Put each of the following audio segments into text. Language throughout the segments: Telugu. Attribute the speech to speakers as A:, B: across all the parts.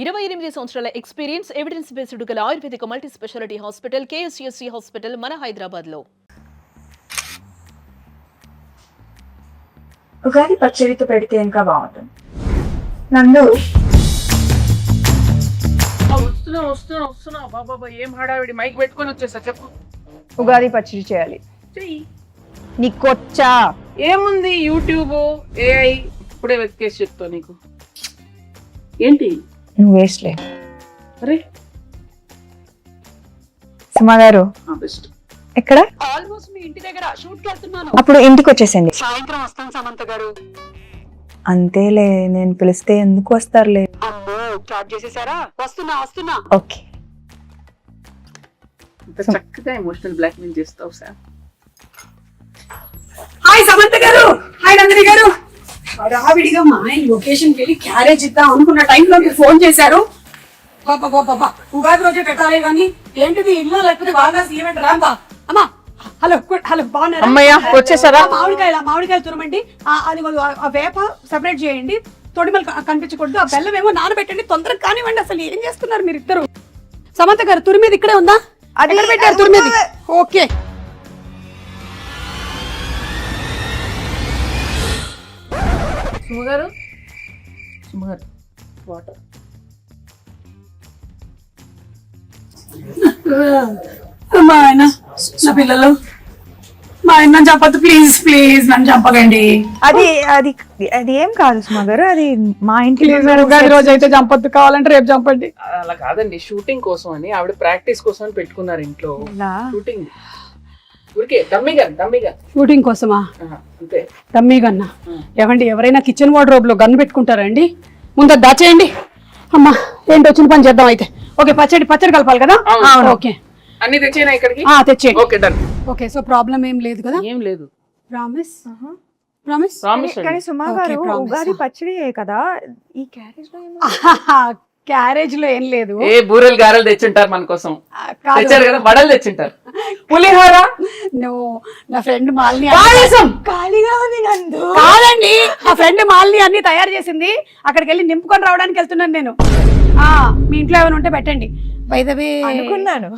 A: 28 సంవత్సరాల ఎక్స్పీరియన్స్ ఎవిడెన్స్ బేస్డ్ గల ఆయుర్వేదిక multi speciality hospital KSUSC hospital మన హైదరాబాద్ లో.
B: ఉగాది పచ్చడితో పెడితే ఇంకా బాగుంటుంది. నందు
C: వస్తున్నా బాబా ఏం హడావిడి మైక్ పెట్టుకొని వచ్చేసా చెప్పు.
B: ఉగాది పచ్చడి చేయాలి.
C: చెయ్యి.
B: నీకొచ్చా?
C: ఏముంది యూట్యూబ్ ఏఐ ఇప్పుడే వెతికేసి చెప్తా నీకు. ఏంటి
B: నువ్వు వేస్ట్లే.
C: అరే
B: సుమా గారు
C: బెస్ట్.
B: ఎక్కడ?
A: ఆల్మోస్ట్ మీ ఇంటి దగ్గర షూట్ కి వెళ్తున్నాను.
B: అప్పుడు ఇంటికి వచ్చేసండి.
A: సాయంత్రం వస్తాను సమంత గారు.
B: అంతేలే, నేను పిలిస్తే ఎందుకు వస్తారులే.
A: అమ్మో స్టార్ట్ చేసేసారా? వస్తున్నా.
B: ఓకే.
C: ఇంత చక్కగా ఎమోషనల్ బ్లాక్ మెయిల్ చేస్తావు సార్.
D: హాయ్ సమంత గారు, హాయ్ నందిని గారు. హడావిడిగా మా ఆయన లొకేషన్ కి వెళ్ళి క్యారేజ్ ఇద్దాం అనుకున్న టైంలో మీరు ఫోన్ చేశారు. బాబా ఉగాది రోజే పెట్టాలి కానీ ఏంటిది ఇల్లు లేకపోతే బాగా ఈవెంట్ రాంబా. అమ్మా హలో బాగున్నారా?
C: అమ్మయ్య వచ్చేసారా?
D: మామిడికాయలు తురమండి. అది ఆ వేప సెపరేట్ చేయండి, తొడిమలు కనిపించకూడదు. ఆ బెల్లం ఏమో నానబెట్టండి, తొందరగా కానివ్వండి. అసలు ఏం చేస్తున్నారు మీరు ఇద్దరు? సమంత గారు తురిమేది ఇక్కడే ఉందా? అది పెట్టారు తురిమేది. Okay
C: సుమగారు water.
D: మా ఆయన నా పిల్లలు మా ఆయన నన్ను చంపద్దు, ప్లీజ్ నన్ను చంపకండి.
B: అది అది అది ఏం కాదు సుమా గారు, అది మా ఇంటి
D: ఉగాది రోజు అయితే చంపద్దు, కావాలంటే రేపు చంపండి.
C: అలా కాదండి, షూటింగ్ కోసం అని ఆవిడ ప్రాక్టీస్ కోసం అని పెట్టుకున్నారు ఇంట్లో. షూటింగ్ ఊరికే డమ్మీగా
D: షూటింగ్ కోసమా?
C: అంతే.
D: డమ్మీ గన్నా? ఏమండి ఎవరైనా కిచెన్ వార్డ్రోబ్ లో గన్ను పెట్టుకుంటారండి? ముందు అది దాచేయండి. అమ్మా ఏంటి వచ్చిన పని చేద్దాం అయితే. ఓకే పచ్చడి కలపాలి కదా? ఓకే
C: అన్ని తెచ్చేనా ఇక్కడికి?
D: తెచ్చేయండి.
C: Okay done.
D: Okay so problem ఏం లేదు కదా?
C: ఏం లేదు.
D: ప్రామిస్.
B: కానీ సుమా గారు
D: Okay, promise.
B: ఉగాది పచ్చడి కదా, ఈ క్యారేజ్ లో
D: క్యారేజ్ లో ఏం లేదు.
C: ఏ బూరెలు గారెలు తెచ్చుంటారు మన కోసం.
D: కాదు.
C: తెచ్చారు కదా, వడలు తెచ్చుంటారు. పులిహోర.
D: నా ఫ్రెండ్ మాలిని
B: ఖాళీగా ఉంది నందు.
D: కాదండి, నా ఫ్రెండ్ మాలిని అన్ని తయారు చేసింది. అక్కడికి వెళ్ళి నింపుకొని రావడానికి వెళ్తున్నాను నేను. మీ ఇంట్లో ఏమైనా ఉంటే పెట్టండి. బై ద వే
B: అనుకున్నాను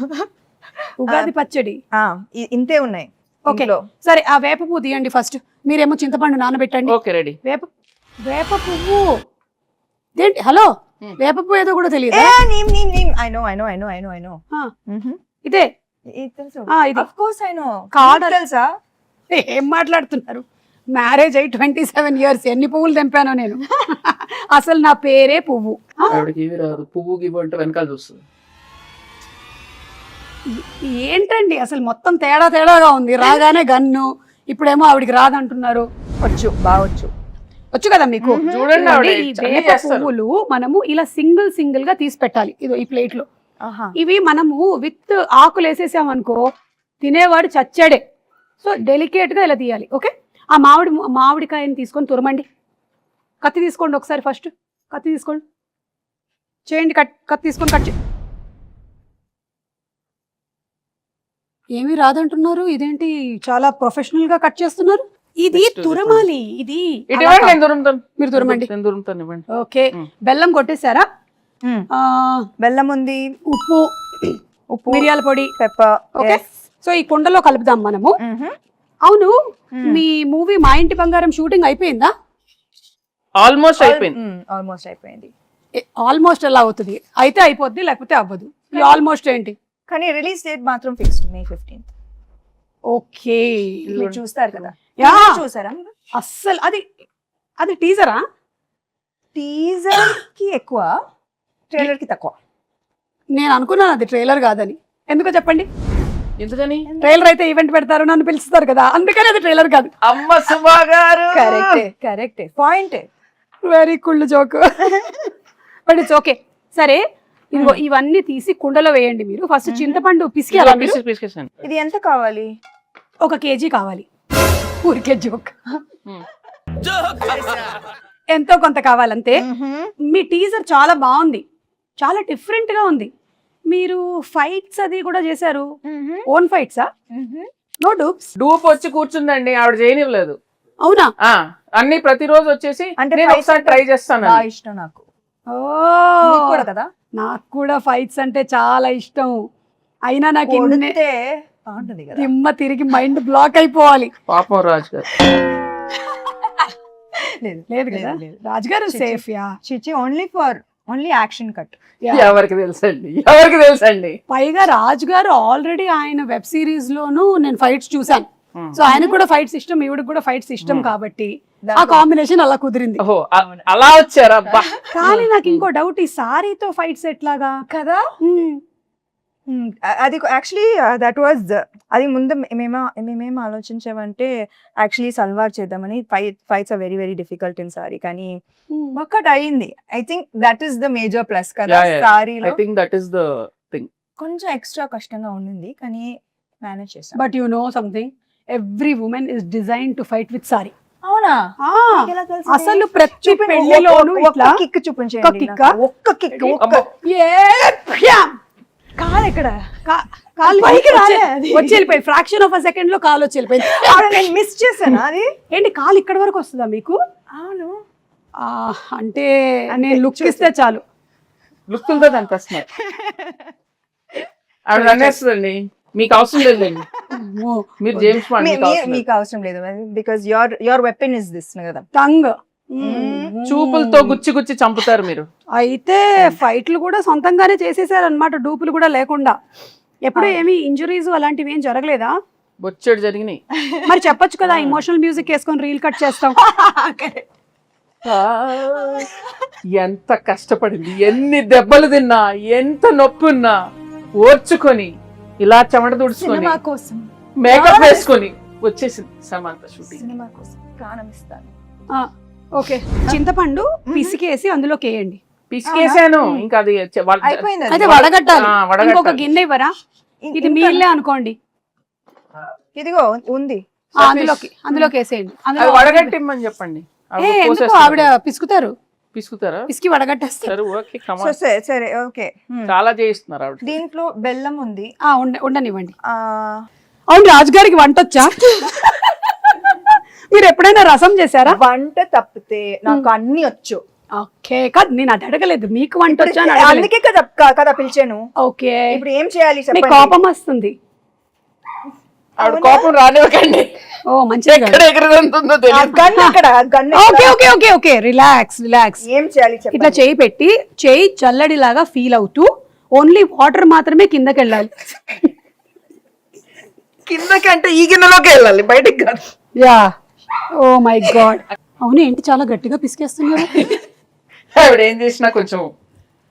D: ఉగాది పచ్చడి
B: ఇంతే ఉన్నాయి.
D: ఓకే సరే, ఆ వేప పువ్వు తీయండి ఫస్ట్. మీరేమో చింతపండు నానబెట్టండి.
C: Okay ready.
D: వేప పువ్వు ఏంటి? హలో, వేప పువ్వు ఏదో కూడా తెలియదు. ఇదే
B: తెలుసా?
D: ఏం మాట్లాడుతున్నారు? మ్యారేజ్ అయ్యి 27 years. ఎన్ని పువ్వులు తెంపానో నేను. అసలు నా పేరే పువ్వు.
C: ఆవిడకి ఇవి రాదు, పువ్వు గివ్వు అంటే వెనకాల చూస్తుంది.
D: ఏంటండి అసలు మొత్తం తేడాగా ఉంది. రాగానే గన్ను, ఇప్పుడేమో ఆవిడికి రాదంటున్నారు. వచ్చు కదా మీకు.
C: చూడండి ఆవిడ
D: ఈ వేప పువ్వులు మనము ఇలా సింగిల్ గా తీసి పెట్టాలి. ఇదో ఈ ప్లేట్ లో. ఇవి మనము విత్ ఆకులు వేసేసామనుకో తినేవాడు చచ్చాడే. సో డెలికేట్ గా ఇలా తీయాలి. ఓకే, ఆ మామిడికాయని తీసుకొని తురమండి. కత్తి తీసుకోండి ఒకసారి. ఫస్ట్ కత్తి తీసుకోండి, చేయండి. కత్తి తీసుకొని కట్ చేయండి. ఏమీ రాదంటున్నారు, ఇదేంటి చాలా ప్రొఫెషనల్ గా కట్ చేస్తున్నారు? ఇది తురమాలి. ఇది మీరు తురమండి. ఓకే, బెల్లం కొట్టేశారా?
B: బెల్లం ఉంది,
D: ఉప్పు, మిరియాల పొడి,
B: పెప్పర్.
D: ఓకే, సో ఈ కుండలో కలుపుదాం మనము. అవును, మీ మూవీ మా ఇంటి బంగారం షూటింగ్ అయిపోయిందా?
C: ఆల్మోస్ట్ అయిపోయింది.
D: ఆల్మోస్ట్ ఎలా అవుతుంది? అయితే అయిపోద్ది, లేకపోతే అవ్వదు. ఆల్మోస్ట్ ఏంటి?
B: కానీ రిలీజ్ డేట్ మాత్రం ఫిక్స్డ్ May 15th.
D: ఓకే,
B: మీరు చూస్తారు కదా? చూసారా?
D: అస్సలు అది టీజరా?
B: టీజర్ కి ఎక్కువ, ట్రైలర్ కి తక్కువ.
D: నేను అనుకున్నాను అది ట్రైలర్ కాదని. ఎందుకో చెప్పండి.
C: ఎందుకని?
D: ట్రైలర్ అయితే ఈవెంట్ పెడతారు, నన్ను పిలుస్తారు కదా, అందుకని అది ట్రైలర్ కాదు.
C: అమ్మ సుమా గారు
B: కరెక్టే పాయింట్.
D: వెరీ కుళ్ళు జోక్. But it's okay. సరే, ఇదిగో ఇవన్నీ తీసి కుండలో వేయండి. మీరు ఫస్ట్ చింతపండు పిసికేయాలి.
B: ఇది ఎంత కావాలి?
D: 1 kg కావాలి. ఊరికే జోక్. ఎంతో కొంత కావాలంతే. మీ టీజర్ చాలా బాగుంది, చాలా డిఫరెంట్ గా ఉంది. మీరు ఫైట్స్ అది కూడా చేశారు. ఓన్ ఫైట్సా? No dupes?
C: డూప్ వచ్చి కూర్చుందండి, ఆవిడ చేయనివ్వలేదు.
D: అవునా?
C: అన్ని ప్రతిరోజు వచ్చేసి అంటే ఒకసారి ట్రై చేస్తాను.
B: ఇష్టం నాకు. నీకు కూడా కదా
D: నాకు కూడా ఫైట్స్ అంటే చాలా ఇష్టం. అయినా నాకు
B: కొడితే బాగుంటుంది కదా.
D: దిమ్మ తిరిగి మైండ్ బ్లాక్ అయిపోవాలి.
C: పాపం రాజు గారు.
D: లేదు కదా రాజుగారు సేఫ్ యా.
B: చిచి ఓన్లీ యాక్షన్ కట్.
C: ఎవరికి తెలుసండి.
D: పైగా రాజుగారు ఆల్రెడీ ఆయన వెబ్ సిరీస్ లోను నేను ఫైట్స్ చూసాను. సో ఆయన కూడా ఫైట్స్ ఇష్టం, ఈవిడికి కూడా ఫైట్స్ ఇష్టం కాబట్టి ఆ కాంబినేషన్ అలా కుదిరింది.
C: ఓహో అలా వచ్చారా?
D: కానీ నాకు ఇంకో డౌట్, ఈ సారీతో ఫైట్స్ ఎట్లాగా
B: కదా. అది యాక్చువల్లీ దట్ వాజ్ అది ముందు మేమేం ఆలోచించామంటే యాక్చువల్లీ సల్వార్ చేద్దామని. Fights are very very difficult in sari, కానీ ఒక్కటి అయింది. I think that is the major plus కదా సారీలో. కొంచెం ఎక్స్ట్రా కష్టంగా ఉండింది కానీ మేనేజ్ చేసాం.
D: But you know something, every women is design to fight with sari.
B: అవునా?
D: అసలు ప్రతి పెళ్లిలోనూ ఇట్లా
B: కిక్ చూపించండి. ఒక్క కిక్ కాలు ఎక్కడ
D: కాలు పైకి వచ్చి వెళ్ళిపోయింది. ఫ్రాక్షన్ ఆఫ్ అ సెకండ్ లో కాలు వచ్చి వెళ్ళిపోయింది.
B: నేను మిస్ చేశాను. అది
D: ఏంటి కాలు ఇక్కడ వరకు వస్తుందా మీకు?
B: అవును.
D: అంటే నేను లుక్ ఇస్తే చాలు.
C: లుక్కులతో కనిపిస్తున్నారు. ఆవిడ అనేస్తుందండి, మీకు అవసరం లేదండి. మీరు జేమ్స్ బాండ్,
B: మీకు అవసరం లేదు because your weapon is this కదా,
D: టంగ్.
C: చూపులతో గుచ్చి గుచ్చి చంపుతారు మీరు.
D: అయితే ఫైట్లు కూడా సొంతంగానే చేసేసారు అనమాట, డూపులు కూడా లేకుండా. ఎప్పుడు ఏమి ఇంజురీస్ అలాంటివి ఏం జరగలేదా?
C: బొచ్చెడు జరిగినాయి.
D: మరి చెప్పొచ్చు కదా, ఇమోషనల్ మ్యూజిక్ వేసుకొని రీల్ కట్ చేస్తాం.
C: ఎంత కష్టపడింది, ఎన్ని దెబ్బలు తిన్నా, ఎంత నొప్పి ఉన్నా ఓర్చుకొని ఇలా చెమట తుడుచుకొని మేకప్ వేసుకొని వచ్చేసింది సమంత షూటింగ్.
B: సినిమా కోసం ప్రాణం ఇస్తాను.
D: ఓకే, చింతపండు పిసికేసి అందులోకి వేయండి.
C: పిసికేసాను, ఇంకా అది
B: అయిపోయింది.
D: అయితే వడగట్టాలి. ఇంకొక గిన్నె ఇవ్వరా? ఇది మీ ఇల్లే అనుకోండి.
B: ఇదిగో ఉంది,
D: అందులోకి వేసేయండి.
C: వడగట్టిమ్మని చెప్పండి.
D: ఎందుకు ఆవిడ పిసుకుతారా? పిసికి వడగట్టేస్తారు.
B: సరే ఓకే.
C: చాలా చేయిస్తున్నారు ఆవిడ.
B: దీంట్లో బెల్లం ఉంది.
D: ఉండనివ్వండి. అవును, రాజుగారికి వంట వచ్చా? మీరు ఎప్పుడైనా రసం చేశారా?
B: వంట తప్పితే నాకు అన్ని వచ్చు.
D: ఓకే, కాదు నేను అది అడగలేదు, మీకు వంట వచ్చా?
B: అందుకే కదా పిలిచాను.
D: ఓకే,
B: ఇప్పుడు ఏం చేయాలి?
D: కోపం వస్తుంది.
C: ఆవిడ కోపం రానివ్వకండి.
D: ఓ మంచిది. Okay, relax.
B: ఏం చేయాలి?
D: ఇట్లా చేయి పెట్టి, చేయి చల్లడిలాగా ఫీల్ అవుతూ ఓన్లీ వాటర్ మాత్రమే కిందకి వెళ్ళాలి.
C: కిందకంటే ఈ గిన్నెలోకి వెళ్ళాలి, బయటికి కాదు.
D: Yeah, oh my god. అవును, ఏంటి చాలా గట్టిగా పిసికేస్తున్నారు?
C: ఆవిడ ఏం చేసినా కొంచెం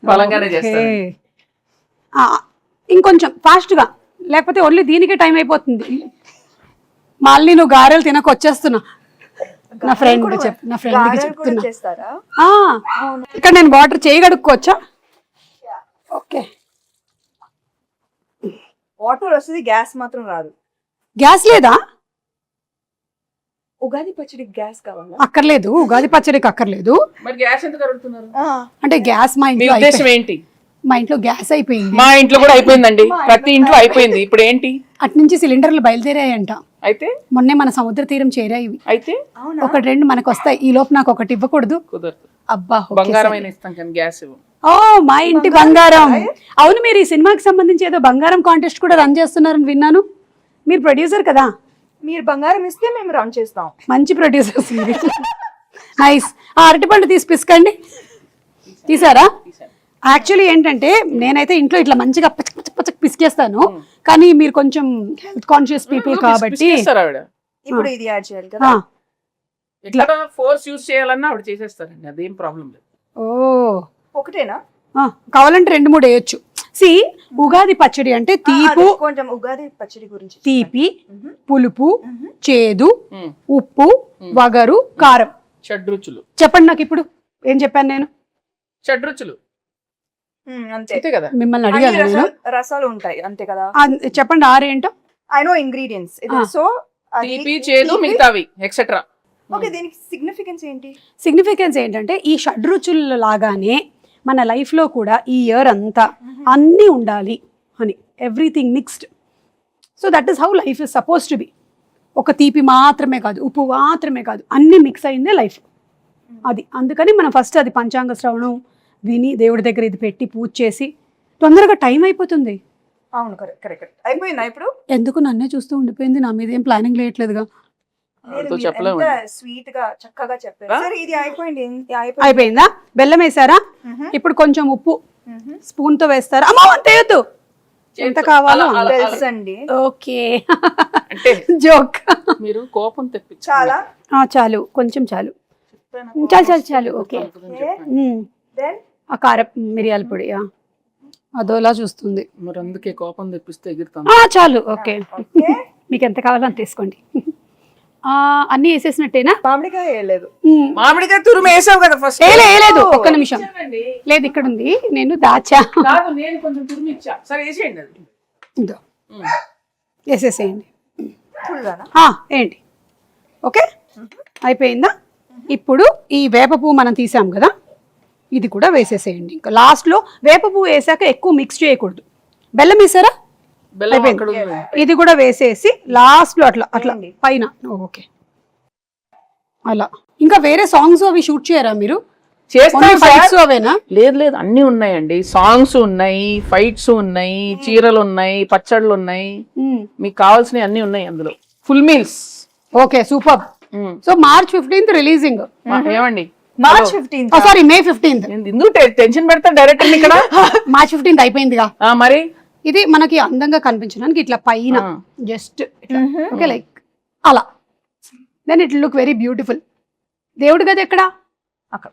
C: బలంగానే చేస్తారు.
D: ఇంకొంచెం ఫాస్ట్ గా, లేకపోతే ఓన్లీ దీనికే టైం అయిపోతుంది. మళ్ళీ నువ్వు గారెలు తినక వచ్చేస్తున్నా. నా ఫ్రెండ్ కి చెప్తున్నా. ఇక్కడ నేను వాటర్ చేయి కడుక్కోవచ్చా? ఓకే,
B: వాటర్ వస్తుంది, గ్యాస్ మాత్రం రాదు.
D: గ్యాస్ లేదా?
B: ఉగాది పచ్చడికి గ్యాస్ కావాలా?
D: అక్కర్లేదు, ఉగాది పచ్చడికి అక్కర్లేదు.
C: మరి గ్యాస్ ఎందుకు అడుగుతున్నారు?
D: అంటే గ్యాస్ మా ఇంట్లో
C: ఏంటి?
D: మా ఇంట్లో గ్యాస్ అయిపోయింది.
C: మా ఇంట్లో కూడా అయిపోయిందండి, ప్రతి ఇంట్లో అయిపోయింది. ఇప్పుడు ఏంటి?
D: అటు నుంచి సిలిండర్లు బయలుదేరాయంట.
C: అయితే
D: మొన్నే మన సముద్ర తీరం చేరాయి.
C: అయితే
D: ఒకటి రెండు మనకు వస్తాయి. ఈ లోపు నాకు ఒకటి ఇవ్వకూడదు?
C: కుదరదు.
D: అబ్బా,
C: బంగారం అయినా ఇస్తాం కానీ గ్యాస్ ఇవ్వం.
D: ఓ మా ఇంటి బంగారం. అవును, మీరు ఈ సినిమాకి సంబంధించి ఏదో బంగారం కాంటెస్ట్ కూడా రన్ చేస్తున్నారని విన్నాను. మీరు ప్రొడ్యూసర్ కదా?
B: మీరు బంగారం ఇస్తే మేము రన్ చేస్తాం.
D: మంచి ప్రొడ్యూసర్స్. నైస్. అరటిపండు తీసి పిసకండి. తీసారా? యాక్చువల్లీ ఏంటంటే నేనైతే ఇంట్లో ఇట్లా మంచిగా పచ్చ పిసికేస్తాను, కానీ మీరు కొంచెం హెల్త్ కాన్షియస్ పీపుల్ కాబట్టి
B: ఇప్పుడు ఇది యాడ్ చేయాలి కదా.
C: ఎట్లా ఫోర్స్ యూస్ చేయాలన్నా ఆవిడ చేసేస్తారండి, అదేం ప్రాబ్లం లేదు.
D: ఓ
B: ఒకటేనా?
D: కావాలంటే 2-3 వేయొచ్చు. సి ఉగాది పచ్చడి అంటే తీపు,
B: కొంచెం ఉగాది పచ్చడి గురించి
D: తీపి, పులుపు, చేదు, ఉప్పు, వగరు, కారం,
C: షడ్రుచులు.
D: చెప్పండి నాకు ఇప్పుడు ఏం చెప్పాను నేను?
C: షడ్రుచులు అంతే కదా.
D: మిమ్మల్ని అడిగాను.
B: రసాలు ఉంటాయి అంతే కదా.
D: చెప్పండి 6 ఏంటో.
B: I know ingredients. సో
C: తీపి, చేదు, మిగతావి ఎక్సెట్రా.
B: ఓకే, దీనికి సిగ్నిఫికెన్స్ ఏంటి?
D: సిగ్నిఫికెన్స్ ఏంటంటే ఈ షడ్రుచుల లాగానే మన లైఫ్లో కూడా ఈ ఇయర్ అంతా అన్నీ ఉండాలి అని, everything mixed. So that is how life is suppose to be. ఒక తీపి మాత్రమే కాదు, ఉప్పు మాత్రమే కాదు, అన్నీ మిక్స్ అయిందే లైఫ్. అది అందుకని మనం ఫస్ట్ అది పంచాంగ శ్రవణం, విని దేవుడి దగ్గర ఇది పెట్టి పూజ చేసి తొందరగా టైం అయిపోతుంది.
B: అవును, కరెక్ట్ కరెక్ట్. అయిపోయిందా ఇప్పుడు?
D: ఎందుకు నన్నే చూస్తూ ఉండిపోయింది, నా మీద ఏం ప్లానింగ్ లేట్లేదుగా.
C: చెప్పలేము.
B: స్వీట్ గా చక్కగా చెప్పారు. సరే ఇది అయిపోయింది.
D: అయిపోయిందా? బెల్లం వేసారా? ఇప్పుడు కొంచెం ఉప్పు స్పూన్ తో వేస్తారా? అమ్మా అంత వేయొద్దు, ఎంత కావాలో
B: తెలుసండి.
D: ఓకే
C: అంటే
D: జోక్.
C: మీరు కోపం తెప్పించాలి.
B: చాలా
D: చాలు, కొంచెం చాలు, చాలు చాలు చాలు. ఓకే. ఆ కారం మిరియాల పొడి అదోలా చూస్తుంది.
C: మరి అందుకే కోపం తెప్పిస్తే ఎగురుతాం.
D: చాలు. ఓకే, మీకు ఎంత కావాలో అంత తీసుకోండి. అన్ని వేసేసినట్టేనా?
B: మామిడికాయ వేయలేదు.
C: మామిడికాయ తురుము వేసావు కదా ఫస్ట్.
D: లేదు, ఒక్క నిమిషం. లేదు, ఇక్కడ ఉంది, నేను దాచా.
C: కాదు, నేను కొంచెం తురుము ఇచ్చా. సరే వేసేయండి అది.
D: ఇదో వేసేసేయండి.
B: ఫుల్గానా?
D: ఏంటి? ఓకే, అయిపోయిందా? ఇప్పుడు ఈ వేప పువ్వు మనం తీసాం కదా, ఇది కూడా వేసేసేయండి. ఇంకా లాస్ట్లో వేప పువ్వు వేసాక ఎక్కువ మిక్స్ చేయకూడదు. బెల్లం వేసారా?
C: బెల్లం అక్కడ ఉంది.
D: ఇది కూడా వేసేసి లాస్ట్లో అట్లా అట్లా పైన. ఓకే, అలా. ఇంకా వేరే సాంగ్స్ అవి షూట్ చేయరా మీరు?
C: చేస్తాం.
D: అవేనా?
C: లేదు, అన్ని ఉన్నాయండి. సాంగ్స్ ఉన్నాయి, ఫైట్స్ ఉన్నాయి, చీరలు ఉన్నాయి, పచ్చళ్ళు ఉన్నాయి, మీకు కావాల్సినవి అన్ని ఉన్నాయి అందులో. Full meals.
D: Okay, super. So March 15th releasing.
C: ఏమండి?
B: March 15th.
D: Sorry, May 15th.
C: ఎందుకు టెన్షన్ పెడతా డైరెక్టర్ ఇక్కడ?
D: మార్చ్ 15th అయిపోయిందిగా.
C: మరి
D: ఇది మనకి అందంగా కనిపించడానికి ఇట్లా పైన జస్ట్ ఓకే, లైక్ అలా. Then it look very beautiful. దేవుడి గది ఎక్కడ?
B: అక్కడ.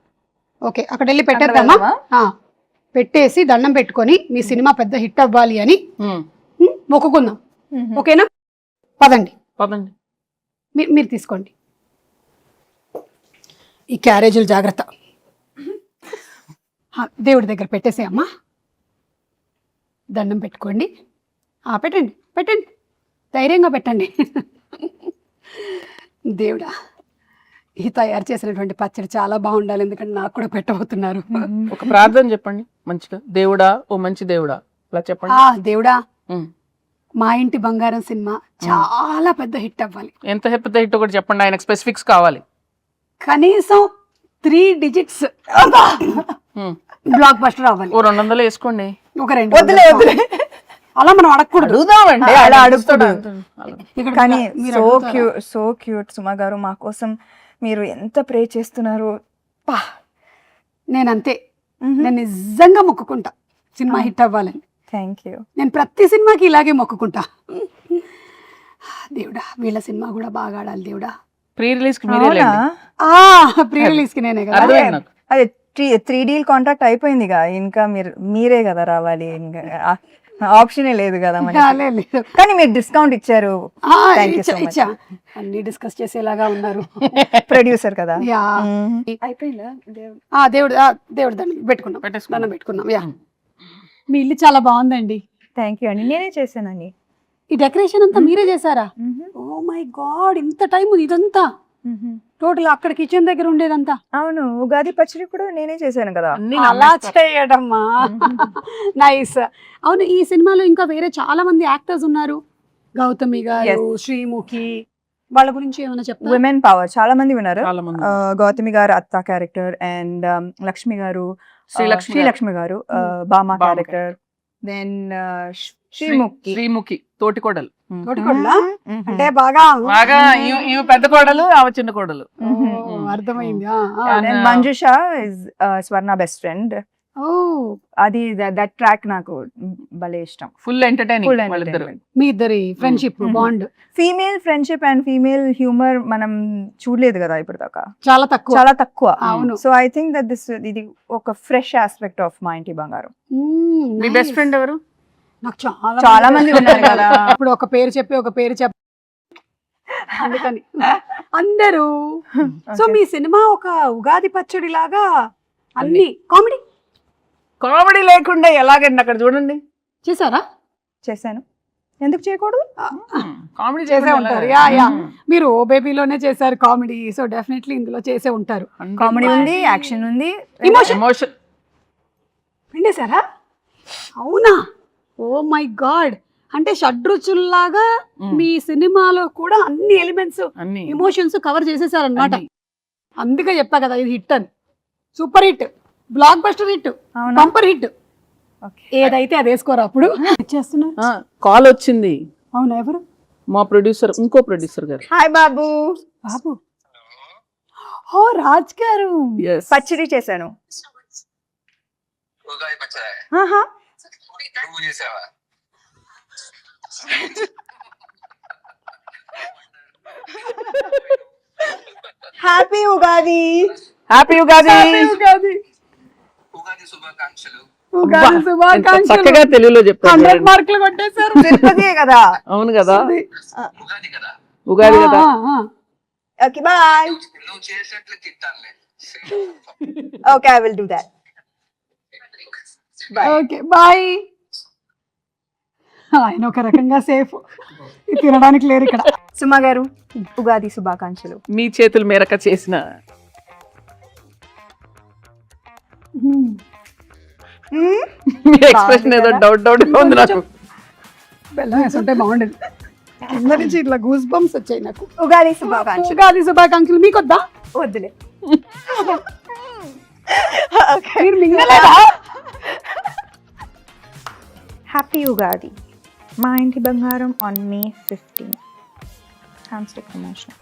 D: ఓకే, అక్కడ వెళ్ళి పెట్టేద్దామా? పెట్టేసి దండం పెట్టుకొని మీ సినిమా పెద్ద హిట్ అవ్వాలి అని మొక్కుకుందాం. ఓకేనా? పదండి. మీరు తీసుకోండి. ఈ క్యారేజీలు జాగ్రత్త. దేవుడి దగ్గర పెట్టేసేయమ్మా. దండం పెట్టుకోండి. పెట్టండి పెట్టండి, ధైర్యంగా పెట్టండి. దేవుడా, ఈ తయారు చేసినటువంటి పచ్చడి చాలా బాగుండాలి, ఎందుకంటే నాకు కూడా పెట్టబోతున్నారు.
C: ఒక ప్రార్థన చెప్పండి మంచిగా. దేవుడా, ఓ మంచి దేవుడా, అలా చెప్పండి.
D: దేవుడా, మా ఇంటి బంగారం సినిమా చాలా పెద్ద హిట్ అవ్వాలి.
C: ఎంత పెద్ద హిట్ ఒకటి చెప్పండి, ఆయనకు స్పెసిఫిక్స్ కావాలి.
D: కనీసం 3 digits బ్లాక్ బస్టర్ అవ్వాలి.
C: ఓ 200 వేసుకోండి.
D: ఒక 2 అలా మనం అడగకూడదు.
C: అడుగుదామండి,
B: అలా అడుగుతాడు. కానీ సో క్యూట్ సుమా గారు, మా కోసం మీరు ఎంత ప్రే చేస్తున్నారు.
D: నేనంతే, నేను నిజంగా మొక్కుకుంటా సినిమా హిట్ అవ్వాలని.
B: Thank you.
D: నేను ప్రతి సినిమాకి ఇలాగే మొక్కుకుంటా. దేవుడా, వీళ్ళ సినిమా కూడా బాగా ఆడాలి దేవుడా.
C: ప్రీ రిలీజ్ కి మీరే
D: ప్రీ రిలీజ్ కి నేనే కదా.
B: అదే 3D కాంట్రాక్ట్ అయిపోయిందిగా, ఇంకా మీరే కదా రావాలి, ఇంకా ఆప్షనే లేదు కదా మనకి. కానీ మీరు డిస్కౌంట్ ఇచ్చారు.
D: ఇచ్చా. అన్ని డిస్కస్ చేసేలాగా ఉన్నారు.
B: ప్రొడ్యూసర్ కదా.
D: అయిపోయిందా? దేవుడు దండం పెట్టుకున్నాం. మీ ఇల్లు చాలా బాగుందండి.
B: థ్యాంక్ యూ అండి, నేనే చేశానండి.
D: ఈ డెకరేషన్ అంతా మీరే చేశారా? ఓ మై గాడ్, ఇంత టైం ఇదంతా టోటల్ అక్కడ కిచెన్ దగ్గర ఉండేదంతా?
B: అవును, ఉగాది పచ్చడి కూడా నేనే చేశాను కదా.
D: అలా చేయడమ్మా, నైస్. అవును, ఈ సినిమాలో ఇంకా వేరే చాలా మంది యాక్టర్స్ ఉన్నారు. గౌతమి గారు, శ్రీముఖి, వాళ్ళ గురించి ఏమైనా చెప్తారా?
B: విమెన్ పవర్ చాలా మంది ఉన్నారు. గౌతమి గారు అత్త క్యారెక్టర్, అండ్ లక్ష్మి గారు, శ్రీలక్ష్మి గారు బామా క్యారెక్టర్, దెన్
C: శ్రీముఖి తోటికోడలు.
D: అంటే బాగా
C: ఈమె పెద్ద కోడలు, ఆమె చిన్న కోడలు.
D: అర్థమైంది.
B: Manjusha is Swarna best friend. అది దట్ ట్రాక్ నాకు భలే ఇష్టం.
C: Full entertaining.
D: మీ ఇద్దరి friendship bond,
B: female friendship and female humour మనం చూడలేదు కదా ఇప్పుడు దాకా,
D: చాలా తక్కువ.
B: అవును. సో ఐ థింక్ దట్ ఇది ఒక ఫ్రెష్ ఆస్పెక్ట్ ఆఫ్ మా ఇంటి బంగారం.
C: మీ బెస్ట్ ఫ్రెండ్ ఎవరు?
D: నాకు
B: చాలా మంది ఉన్నారు కదా.
D: ఇప్పుడు ఒక పేరు చెప్పి అందుకని అందరూ. సో మీ సినిమా ఒక ఉగాది పచ్చడి లాగా అన్ని
C: కామెడీ లేకుండా ఎలాగండి? అక్కడ చూడండి.
D: చేశారా?
B: చేశాను, ఎందుకు చేయకూడదు?
C: కామెడీ
D: చేసే ఉంటారు. మీరు ఓ బేబీలోనే చేశారు కామెడీ, సో డెఫినెట్లీ ఇందులో చేసే ఉంటారు.
B: కామెడీ ఉంది, యాక్షన్ ఉంది,
C: ఎమోషన్
D: పిండేశారా? అవునా? ఓ మై గాడ్, అంటే షడ్రుచుల్లాగా మీ సినిమాలో కూడా అన్ని ఎలిమెంట్స్, ఎమోషన్స్ కవర్ చేసేసారనమాట. అందుకే చెప్పా కదా ఇది హిట్ అని. Super hit. Blockbuster hit,
B: అవునా?
D: Bumper hit.
B: ఓకే.
D: ఏదైతే అది వేసుకోరు అప్పుడు చేస్తున్నారు.
C: కాల్ వచ్చింది
D: అవునా, ఎవరు?
C: మా ప్రొడ్యూసర్, ఇంకో ప్రొడ్యూసర్ గారు.
B: హాయ్ బాబు.
D: బాబు. ఓ రాజ్ గారు.
C: Yes.
B: పచ్చడి చేశాను.
E: ఉగాది పచ్చడి
B: ఆహా.
E: నువ్వు చేసావా?
B: హ్యాపీ ఉగాది.
C: హ్యాపీ ఉగాది.
D: ఉగాది
E: ఉగాది శుభాకాంక్షలు.
D: ఉగాది
C: ఎంత
D: శుభాకాంక్షలు.
C: చక్కగా తెలుగులో చెప్పారు
D: 100
C: చూడండి.
D: మార్కులు కొట్టేశారు.
B: తిరుపతియే కదా.
C: అవును కదా,
E: ఉగాది కదా,
C: ఉగాది కదా.
B: Okay bye.
E: నువ్వు చేసినట్లు తింటానులే.
B: Okay, I will do that. Bye.
D: Okay bye. ఆయన ఒక రకంగా సేఫ్, తినడానికి లేరు ఇక్కడ.
B: సుమా గారు, ఉగాది శుభాకాంక్షలు.
C: మీ చేతుల మేరక చేసిన మీ ఎక్స్ప్రెషన్ ఏదో డౌట్ డౌట్ ఉంది నాకు.
D: బెల్లం వేసుంటే బాగుండేది. కింద నుంచి ఇట్లా గూస్ బంప్స్ వచ్చాయి నాకు.
B: ఉగాది శుభాకాంక్షలు.
D: ఉగాది శుభాకాంక్షలు. మీకు వద్దా?
B: వద్దులే.
D: మీరు మింగలేదా?
B: హ్యాపీ ఉగాది. మా ఇంటి బంగారం ఆన్ May 15. హ్యామ్స్టిక్ ప్రమోషన్.